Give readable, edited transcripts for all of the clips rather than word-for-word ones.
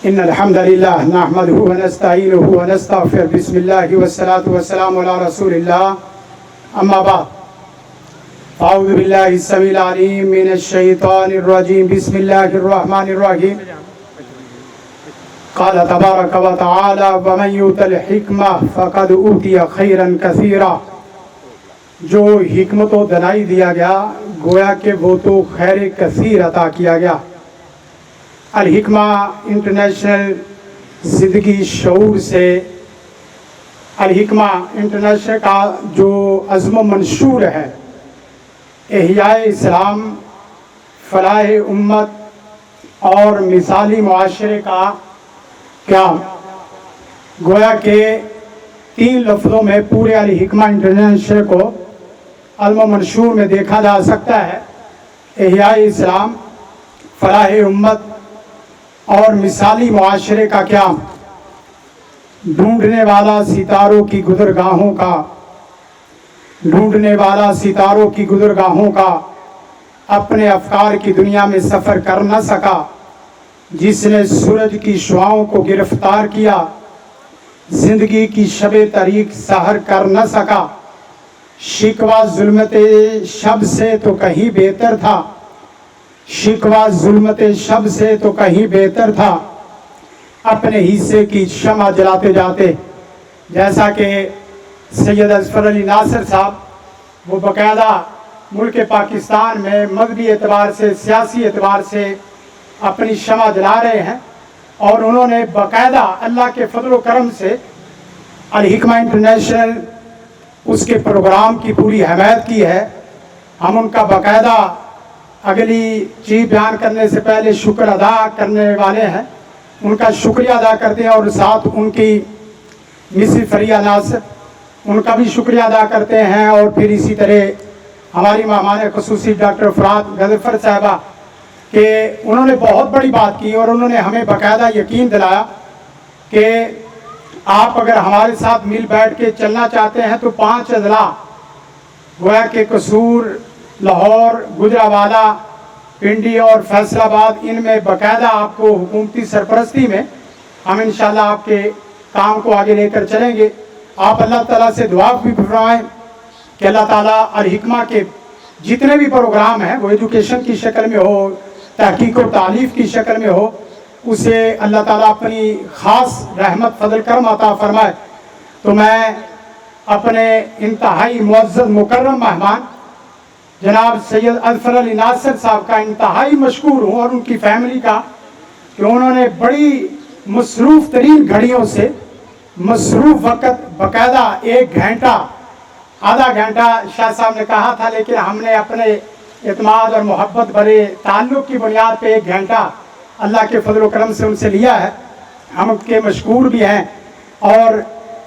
إن الحمد لله نحمده ونستعينه ونستغفره بسم الله والصلاة والسلام على رسول الله أما بعد أعوذ بالله السميع العليم من الشيطان الرجيم بسم الله الرحمن الرحيم قال تبارك وتعالى ومن يؤت الحكمة فقد أوتي خيرا كثيرا جو حکمت و دنائی دیا گیا گویا کہ وہ تو خیر کثیر عطا کیا گیا۔ الحکمہ انٹرنیشنل زندگی شعور سے الحکمہ انٹرنیشنل کا جو عزم و منشور ہے احیاء اسلام، فلاح امت اور مثالی معاشرے کا قیام، گویا کہ 3 لفظوں میں پورے الحکمہ انٹرنیشنل کو عزم و منشور میں دیکھا جا سکتا ہے۔ احیاء اسلام، فلاح امت اور مثالی معاشرے کا قیام، ڈھونڈنے والا ستاروں کی گزرگاہوں کا اپنے افکار کی دنیا میں سفر کر نہ سکا، جس نے سورج کی شعاؤں کو گرفتار کیا، زندگی کی شب طریق سحر کر نہ سکا، شکوہ ظلمت شب سے تو کہیں بہتر تھا، اپنے حصے کی شمع جلاتے جاتے۔ جیسا کہ سید اظفر علی ناصر صاحب وہ باقاعدہ ملک پاکستان میں مذہبی اعتبار سے، سیاسی اعتبار سے اپنی شمع جلا رہے ہیں، اور انہوں نے باقاعدہ اللہ کے فضل و کرم سے الحکمہ انٹرنیشنل اس کے پروگرام کی پوری حمایت کی ہے۔ ہم ان کا باقاعدہ اگلی چیز بیان کرنے سے پہلے شکر ادا کرنے والے ہیں، ان کا شکریہ ادا کرتے ہیں، اور ساتھ ان کی مسز فریہ ناصر ان کا بھی شکریہ ادا کرتے ہیں، اور پھر اسی طرح ہماری مہمان خصوصی ڈاکٹر فرات غضنفر صاحبہ کہ انہوں نے بہت بڑی بات کی، اور انہوں نے ہمیں باقاعدہ یقین دلایا کہ آپ اگر ہمارے ساتھ مل بیٹھ کے چلنا چاہتے ہیں تو 5 اضلاع گویا کہ قصور، لاہور، گجرانوالہ، پنڈی اور فیصل آباد، ان میں باقاعدہ آپ کو حکومتی سرپرستی میں ہم انشاءاللہ آپ کے کام کو آگے لے کر چلیں گے۔ آپ اللہ تعالیٰ سے دعا بھی فرمائیں کہ اللہ تعالیٰ الحکمہ کے جتنے بھی پروگرام ہیں وہ ایجوکیشن کی شکل میں ہو، تحقیق و تعلیف کی شکل میں ہو، اسے اللہ تعالیٰ اپنی خاص رحمت فضل کرم عطا فرمائے۔ تو میں اپنے انتہائی معزز مکرم مہمان جناب سید اظفر علی ناصر صاحب کا انتہائی مشکور ہوں، اور ان کی فیملی کا، کہ انہوں نے بڑی مصروف ترین گھڑیوں سے مصروف وقت باقاعدہ 1 گھنٹہ، آدھا گھنٹہ شاہ صاحب نے کہا تھا، لیکن ہم نے اپنے اعتماد اور محبت بھرے تعلق کی بنیاد پہ 1 گھنٹہ اللہ کے فضل و کرم سے ان سے لیا ہے۔ ہم ان کے مشکور بھی ہیں، اور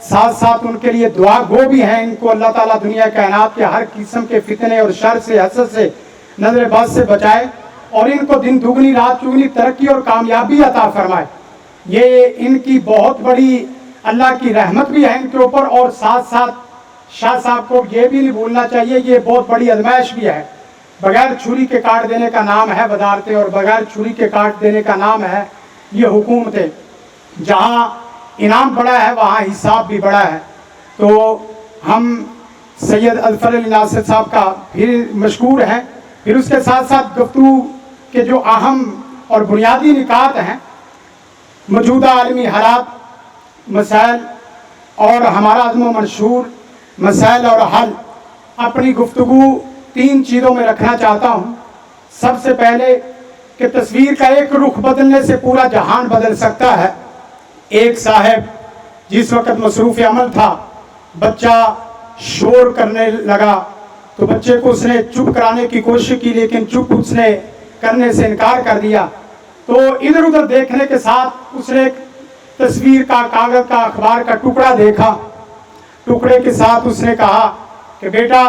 ساتھ ساتھ ان کے لیے دعا گو بھی ہیں۔ ان کو اللہ تعالیٰ دنیا کائنات کے ہر قسم کے فتنے اور شر سے، حسد سے، نظر بد سے بچائے، اور ان کو دن دگنی رات چگنی ترقی اور کامیابی عطا فرمائے۔ یہ ان کی بہت بڑی اللہ کی رحمت بھی ہے ان کے اوپر، اور ساتھ ساتھ شاہ صاحب کو یہ بھی نہیں بھولنا چاہیے، یہ بہت بڑی آزمائش بھی ہے۔ بغیر چھری کے کاٹ دینے کا نام ہے وزارتیں، اور بغیر چھری کے کاٹ دینے کا نام ہے یہ حکومتیں۔ جہاں انعام بڑا ہے وہاں حساب بھی بڑا ہے۔ تو ہم سید اظفر علی ناصر صاحب کا پھر مشکور ہیں۔ پھر اس کے ساتھ ساتھ گفتگو کے جو اہم اور بنیادی نکات ہیں، موجودہ عالمی حالات، مسائل اور ہمارا عزم و منشور، مسائل اور حل، اپنی گفتگو 3 چیزوں میں رکھنا چاہتا ہوں۔ سب سے پہلے کہ تصویر کا ایک رخ بدلنے سے پورا جہان بدل سکتا ہے۔ ایک صاحب جس وقت مصروف عمل تھا، بچہ شور کرنے لگا تو بچے کو اس نے چپ کرانے کی کوشش کی، لیکن چپ اس نے کرنے سے انکار کر دیا۔ تو ادھر ادھر دیکھنے کے ساتھ اس نے ایک تصویر کا، کاغذ کا، اخبار کا ٹکڑا دیکھا۔ ٹکڑے کے ساتھ اس نے کہا کہ بیٹا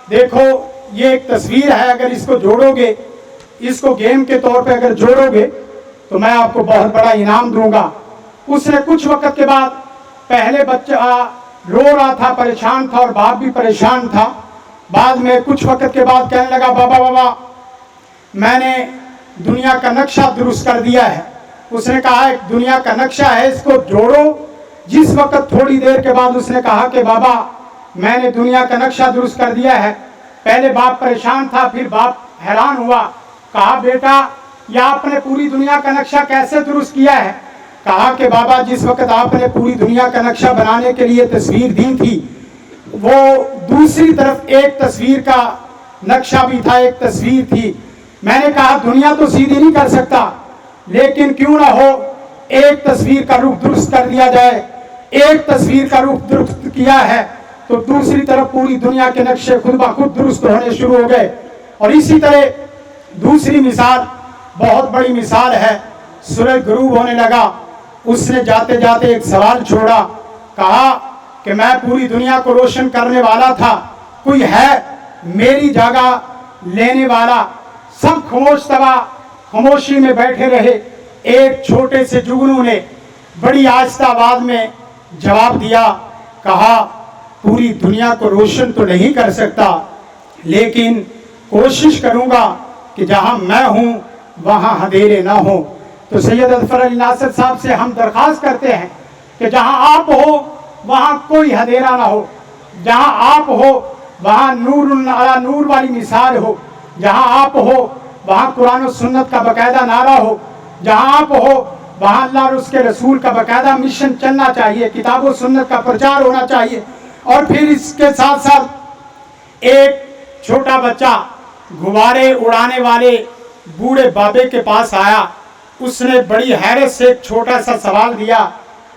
دیکھو، یہ ایک تصویر ہے، اگر اس کو جوڑو گے، اس کو گیم کے طور پہ اگر جوڑو گے تو میں آپ کو بہت بڑا انعام دوں گا۔ اس نے کچھ وقت کے بعد، پہلے بچہ رو رہا تھا، پریشان تھا، اور باپ بھی پریشان تھا، بعد میں کچھ وقت کے بعد کہنے لگا بابا میں نے دنیا کا نقشہ درست کر دیا ہے، اس نے کہا ایک دنیا کا نقشہ ہے، اس کو جوڑو۔ جس وقت تھوڑی دیر کے بعد اس نے کہا کہ بابا میں نے دنیا کا نقشہ درست کر دیا ہے، پہلے باپ پریشان تھا، پھر باپ حیران ہوا، کہا بیٹا یہ آپ نے پوری دنیا کا نقشہ کیسے درست کیا ہے؟ کہا کہ بابا جس وقت آپ نے پوری دنیا کا نقشہ بنانے کے لیے تصویر دی تھی، وہ دوسری طرف ایک تصویر کا نقشہ بھی تھا، ایک تصویر تھی۔ میں نے کہا دنیا تو سیدھی نہیں کر سکتا، لیکن کیوں نہ ہو ایک تصویر کا رخ درست کر دیا جائے۔ ایک تصویر کا رخ درست کیا ہے تو دوسری طرف پوری دنیا کے نقشے خود بخود درست ہونے شروع ہو گئے۔ اور اسی طرح دوسری مثال بہت بڑی مثال ہے، سورج غروب ہونے لگا، اس نے جاتے جاتے ایک سوال چھوڑا، کہا کہ میں پوری دنیا کو روشن کرنے والا تھا، کوئی ہے میری جگہ لینے والا؟ سب خاموش طبع خاموشی میں بیٹھے رہے۔ ایک چھوٹے سے جگنو نے بڑی آہستہ آواز میں جواب دیا، کہا پوری دنیا کو روشن تو نہیں کر سکتا، لیکن کوشش کروں گا کہ جہاں میں ہوں وہاں اندھیرے نہ ہوں۔ تو سید اظفر علی ناصر صاحب سے ہم درخواست کرتے ہیں کہ جہاں آپ ہو وہاں کوئی اندھیرا نہ ہو، جہاں آپ ہو وہاں نور علی نور والی مثال ہو، جہاں آپ ہو وہاں قرآن و سنت کا باقاعدہ نعرہ ہو، جہاں آپ ہو وہاں اللہ اور اس کے رسول کا باقاعدہ مشن چلنا چاہیے، کتاب و سنت کا پرچار ہونا چاہیے۔ اور پھر اس کے ساتھ ساتھ ایک چھوٹا بچہ غبارے اڑانے والے بوڑھے بابے کے پاس آیا، اس نے بڑی حیرت سے ایک چھوٹا سا سوال دیا،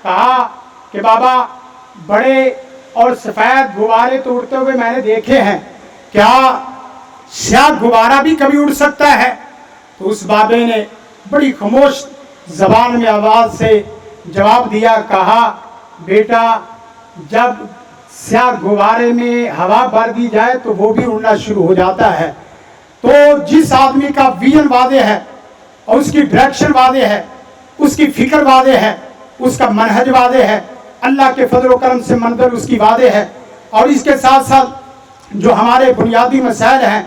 کہا کہ بابا بڑے اور سفید غبارے تو اڑتے ہوئے میں نے دیکھے ہیں، کیا سیاہ غبارہ بھی کبھی اڑ سکتا ہے؟ تو اس بابے نے بڑی خاموش زبان میں آواز سے جواب دیا، کہا بیٹا جب سیاہ غبارے میں ہوا بھر دی جائے تو وہ بھی اڑنا شروع ہو جاتا ہے۔ تو جس آدمی کا ویژن واضح ہے اور اس کی ڈائریکشن واضح ہے، اس کی فکر واضح ہے، اس کا منہج واضح ہے، اللہ کے فضل و کرم سے منظر اس کی واضح ہے، اور اس کے ساتھ ساتھ جو ہمارے بنیادی مسائل ہیں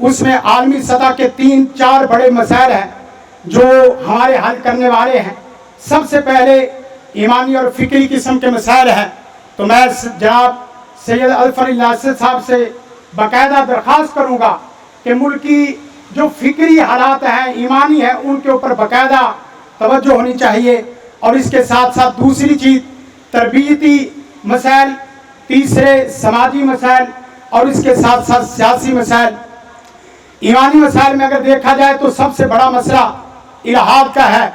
اس میں عالمی سطح کے 3-4 بڑے مسائل ہیں جو ہمارے حل کرنے والے ہیں۔ سب سے پہلے ایمانی اور فکری قسم کے مسائل ہیں۔ تو میں جناب سید اظفر علی ناصر صاحب سے باقاعدہ درخواست کروں گا کہ ملکی جو فکری حالات ہیں، ایمانی ہیں، ان کے اوپر باقاعدہ توجہ ہونی چاہیے۔ اور اس کے ساتھ ساتھ دوسری چیز تربیتی مسائل، تیسرے سماجی مسائل، اور اس کے ساتھ ساتھ سیاسی مسائل۔ ایمانی مسائل میں اگر دیکھا جائے تو سب سے بڑا مسئلہ الہاد کا ہے۔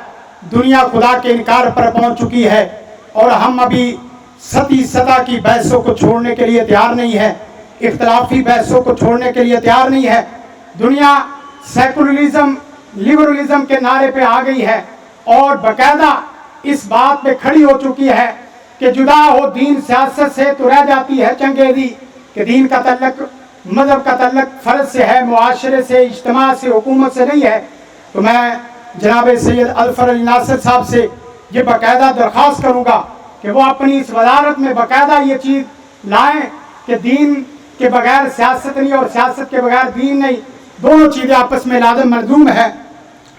دنیا خدا کے انکار پر پہنچ چکی ہے اور ہم ابھی سطح کی بحثوں کو چھوڑنے کے لیے تیار نہیں ہے، اختلافی بحثوں کو چھوڑنے کے لیے تیار نہیں ہے۔ دنیا سیکولرزم، لیبرلزم کے نعرے پہ آ گئی ہے اور باقاعدہ اس بات پہ کھڑی ہو چکی ہے کہ جدا ہو دین سیاست سے تو رہ جاتی ہے چنگیزی، کہ دین کا تعلق، مذہب کا تعلق فرد سے ہے، معاشرے سے، اجتماع سے، حکومت سے نہیں ہے۔ تو میں جناب سید اظفر علی ناصر صاحب سے یہ باقاعدہ درخواست کروں گا کہ وہ اپنی اس وزارت میں باقاعدہ یہ چیز لائیں کہ دین کے بغیر سیاست نہیں اور سیاست کے بغیر دین نہیں، دونوں چیزیں آپس میں لازم ملزوم ہے۔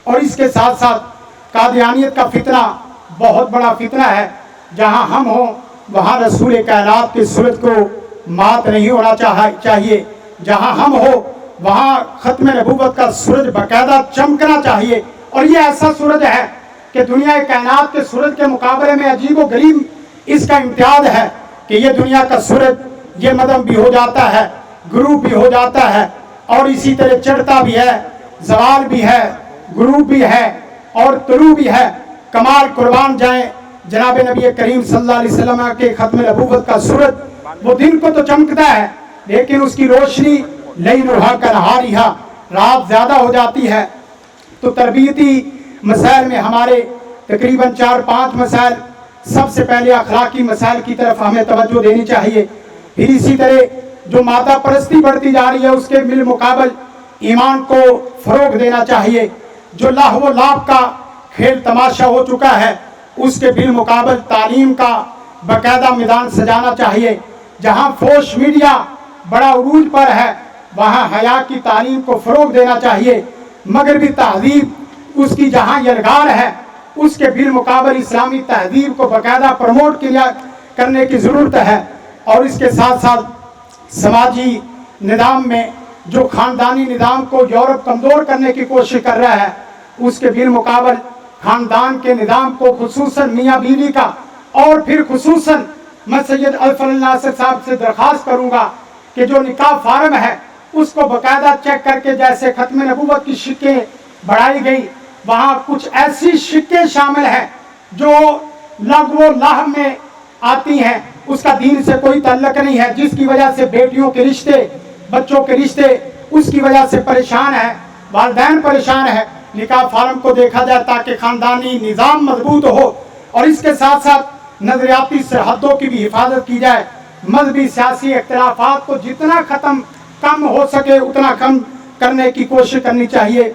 اور اس کے ساتھ ساتھ قادیانیت کا فتنہ بہت بڑا فتنہ ہے، جہاں ہم ہوں وہاں رسول کائنات کی سنت کو مات نہیں ہونا چاہیے، جہاں ہم ہو وہاں ختم نبوت کا سورج باقاعدہ چمکنا چاہیے۔ اور یہ ایسا سورج ہے کہ دنیا کائنات کے سورج کے مقابلے میں عجیب و غریب اس کا امتیاز ہے کہ یہ دنیا کا سورج یہ مدم بھی ہو جاتا ہے، غروب بھی ہو جاتا ہے، اور اسی طرح چڑھتا بھی ہے، زوال بھی ہے، غروب بھی ہے اور طلوع بھی ہے۔ کمال قربان جائیں جناب نبی کریم صلی اللہ علیہ وسلم کے ختم نبوت کا سورج، وہ دن کو تو چمکتا ہے لیکن اس کی روشنی لیلھا کنہاریھا، رات زیادہ ہو جاتی ہے۔ تو تربیتی مسائل میں ہمارے تقریباً 4-5 مسائل، سب سے پہلے اخلاقی مسائل کی طرف ہمیں توجہ دینی چاہیے۔ پھر اسی طرح جو مادہ پرستی بڑھتی جا رہی ہے اس کے بالمقابل ایمان کو فروغ دینا چاہیے۔ جو لہو و لعب کا کھیل تماشا ہو چکا ہے اس کے بالمقابل تعلیم کا باقاعدہ میدان سجانا چاہیے۔ جہاں فوش میڈیا بڑا عروج پر ہے وہاں حیا کی تعلیم کو فروغ دینا چاہیے۔ مغربی تہذیب اس کی جہاں یلغار ہے اس کے بالمقابل اسلامی تہذیب کو باقاعدہ پروموٹ کرنے کی ضرورت ہے، اور اس کے ساتھ ساتھ سماجی نظام میں جو خاندانی نظام کو یورپ کمزور کرنے کی کوشش کر رہا ہے، اس کے بالمقابل خاندان کے نظام کو خصوصاً میاں بیوی کا، اور پھر خصوصاً میں سید الفضل ناصر صاحب سے درخواست کروں گا کہ جو نکاح فارم ہے اس کو باقاعدہ چیک کر کے، جیسے ختم نبوت کی شکیں بڑھائی گئی، وہاں کچھ ایسی شکیں شامل ہیں جو لغو و لہو میں آتی ہیں، اس کا دین سے کوئی تعلق نہیں ہے، جس کی وجہ سے بیٹیوں کے رشتے، بچوں کے رشتے اس کی وجہ سے پریشان ہیں، والدین پریشان ہیں۔ نکاح فارم کو دیکھا جائے تاکہ خاندانی نظام مضبوط ہو، اور اس کے ساتھ ساتھ نظریاتی سرحدوں کی بھی حفاظت کی جائے، مذہبی سیاسی اختلافات کو جتنا کم ہو سکے اتنا کم کرنے کی کوشش کرنی چاہیے۔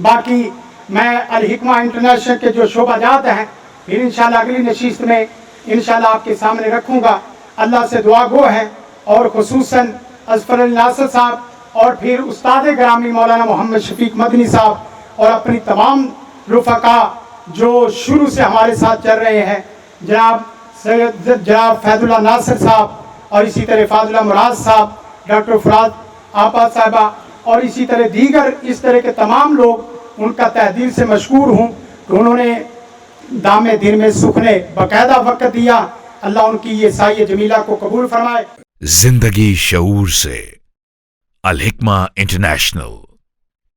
باقی میں الحکمہ انٹرنیشنل کے جو شعبہ جات ہیں پھر انشاءاللہ اگلی نشست میں انشاءاللہ آپ کے سامنے رکھوں گا۔ اللہ سے دعا گو ہیں، اور خصوصاً اظفر علی ناصر صاحب اور پھر استاد گرامی مولانا محمد شفیق مدنی صاحب اور اپنی تمام رفقا جو شروع سے ہمارے ساتھ چل رہے ہیں، جناب فیض اللہ ناصر صاحب، اور اسی طرح فاضل اللہ مراد صاحب، ڈاکٹر فراد آپا صاحبہ، اور اسی طرح دیگر اس طرح کے تمام لوگ، ان کا تہ دل سے مشکور ہوں کہ انہوں نے دام دن میں سکھنے باقاعدہ وقت دیا۔ اللہ ان کی یہ سایہ جمیلہ کو قبول فرمائے۔ زندگی شعور سے، الحکمہ انٹرنیشنل۔